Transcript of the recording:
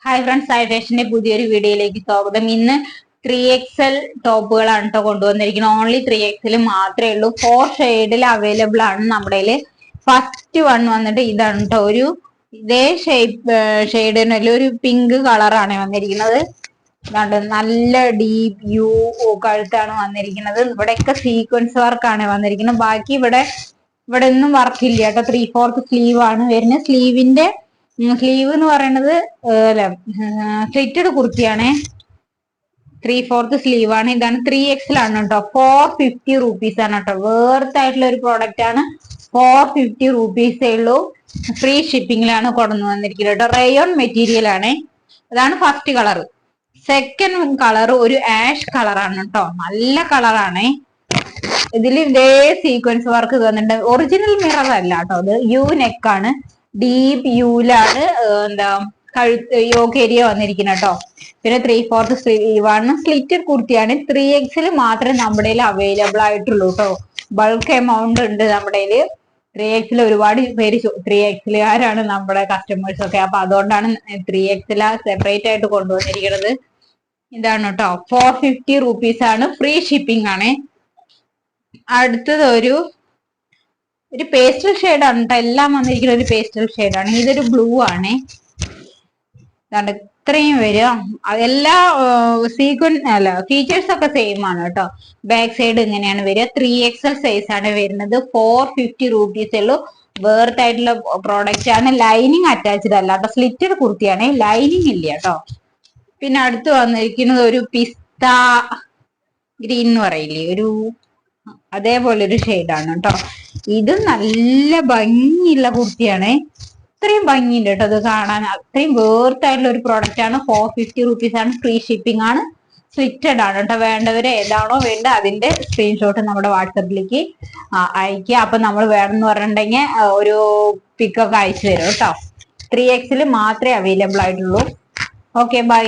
Hi friends, സായിഫാഷന്റെ പുതിയൊരു വീഡിയോയിലേക്ക് സ്വാഗതം. ഇന്ന് 3XL ടോപ്പുകളാണ് കേട്ടോ കൊണ്ടുവന്നിരിക്കുന്നത്. ഓൺലി 3XL മാത്രമേ ഉള്ളൂ. 4 ഷെയ്ഡിൽ അവൈലബിൾ ആണ് നമ്മുടെ കയ്യില്. ഫസ്റ്റ് വൺ വന്നിട്ട് ഇതാണ് കേട്ടോ. ഒരു ഇതേ ഷെയ്ഡിനല്ല ഒരു പിങ്ക് കളറാണ് വന്നിരിക്കുന്നത്. നല്ല ഡീപ് യു കഴുത്താണ് വന്നിരിക്കുന്നത്. ഇവിടെയൊക്കെ സീക്വൻസ് വർക്കാണ് വന്നിരിക്കുന്നത്. ബാക്കി ഇവിടെ ഒന്നും വർക്കില്ല കേട്ടോ. 3/4 സ്ലീവ് ആണ് വരുന്നത്. സ്ലീവ് എന്ന് പറയുന്നത് അല്ല, സ്ലിറ്റഡ് കുർത്തിയാണേ. 3/4 സ്ലീവ് ആണ്. ഇതാണ് 3XL ആണ് കേട്ടോ. 450 റുപ്പീസ് ആണ് കേട്ടോ. വേർത്ത് ആയിട്ടുള്ള ഒരു പ്രോഡക്റ്റ് ആണ്. 450 റുപ്പീസേ ഉള്ളൂ. ഫ്രീ ഷിപ്പിംഗിലാണ് കൊണ്ടു വന്നിരിക്കുന്നത് കേട്ടോ. റയോൺ മെറ്റീരിയൽ ആണ്. അതാണ് ഫസ്റ്റ് കളർ. സെക്കൻഡ് കളർ ഒരു ആഷ് കളറാണ് കേട്ടോ. നല്ല കളറാണേ. ഇതിൽ ഇതേ സീക്വൻസ് വർക്ക് തന്നിട്ടുണ്ട്. ഒറിജിനൽ മിറർ അല്ല കേട്ടോ. അത് യു നെക്കാണ്. ഡീപ് യൂലാണ് കഴുത്ത് യോക്ക് ഏരിയ വന്നിരിക്കുന്നത് കേട്ടോ. പിന്നെ 3/4 സ്ലീവാണ്. സ്ലിറ്റഡ് കുർത്തിയാണ്. 3XL മാത്രമേ നമ്മുടെ അവൈലബിൾ ആയിട്ടുള്ളൂ കേട്ടോ. ബൾക്ക് എമൗണ്ട് ഉണ്ട് നമ്മുടെ 3XL. ഒരുപാട് പേര് 3XL ആരാണ് നമ്മുടെ കസ്റ്റമേഴ്സ് ഒക്കെ. അപ്പൊ അതുകൊണ്ടാണ് 3XL സെപ്പറേറ്റ് ആയിട്ട് കൊണ്ടുവന്നിരിക്കുന്നത്. ഇതാണ് കേട്ടോ. 450 റുപ്പീസ് ആണ്. ഫ്രീ ഷിപ്പിംഗ് ആണ്. അടുത്തത് ഒരു പേസ്റ്റൽ ഷെയ്ഡാണ് കേട്ടോ. എല്ലാം വന്നിരിക്കുന്ന ഒരു പേസ്റ്റൽ ഷെയ്ഡാണ്. ഇതൊരു ബ്ലൂ ആണ്. ഇത്രയും വരിക. എല്ലാ ഫീച്ചേഴ്സ് ഒക്കെ സെയിം ആണ് കേട്ടോ. ബാക്ക് സൈഡ് ഇങ്ങനെയാണ് വരിക. 3XL സൈസ് ആണ് വരുന്നത്. 450 റുപ്പീസ് ഉള്ളൂ. വേർത്ത് ആയിട്ടുള്ള പ്രോഡക്റ്റ് ആണ്. ലൈനിങ് അറ്റാച്ച്ഡ് അല്ല കേട്ടോ. സ്ലിറ്റഡ് കുർത്തിയാണ്. ലൈനിങ് ഇല്ല കേട്ടോ. പിന്നെ അടുത്ത് വന്നിരിക്കുന്നത് ഒരു പിസ്ത ഗ്രീൻ എന്ന് പറയില്ലേ, അതേപോലെ ഒരു ഷെയ്ഡാണ് കേട്ടോ. ഇത് നല്ല ഭംഗിയുള്ള കുർത്തിയാണ്. അത്രയും ഭംഗിയുണ്ട് കേട്ടോ ഇത് കാണാൻ. അത്രയും വേർത്ത് ആയിട്ടുള്ള ഒരു പ്രോഡക്റ്റ് ആണ്. 450 റുപ്പീസ് ആണ്. ഫ്രീ ഷിപ്പിംഗ് ആണ്. സ്ലിറ്റഡ് ആണ് കേട്ടോ. വേണ്ടവര് ഏതാണോ വേണ്ട അതിന്റെ സ്ക്രീൻഷോട്ട് നമ്മുടെ വാട്സപ്പിലേക്ക് അയക്കുക. അപ്പൊ നമ്മൾ വേണമെന്ന് പറഞ്ഞിട്ടുണ്ടെങ്കിൽ ഒരു പിക്കൊക്കെ അയച്ചു തരും കേട്ടോ. 3XL മാത്രമേ അവൈലബിൾ ആയിട്ടുള്ളൂ. Okay, by.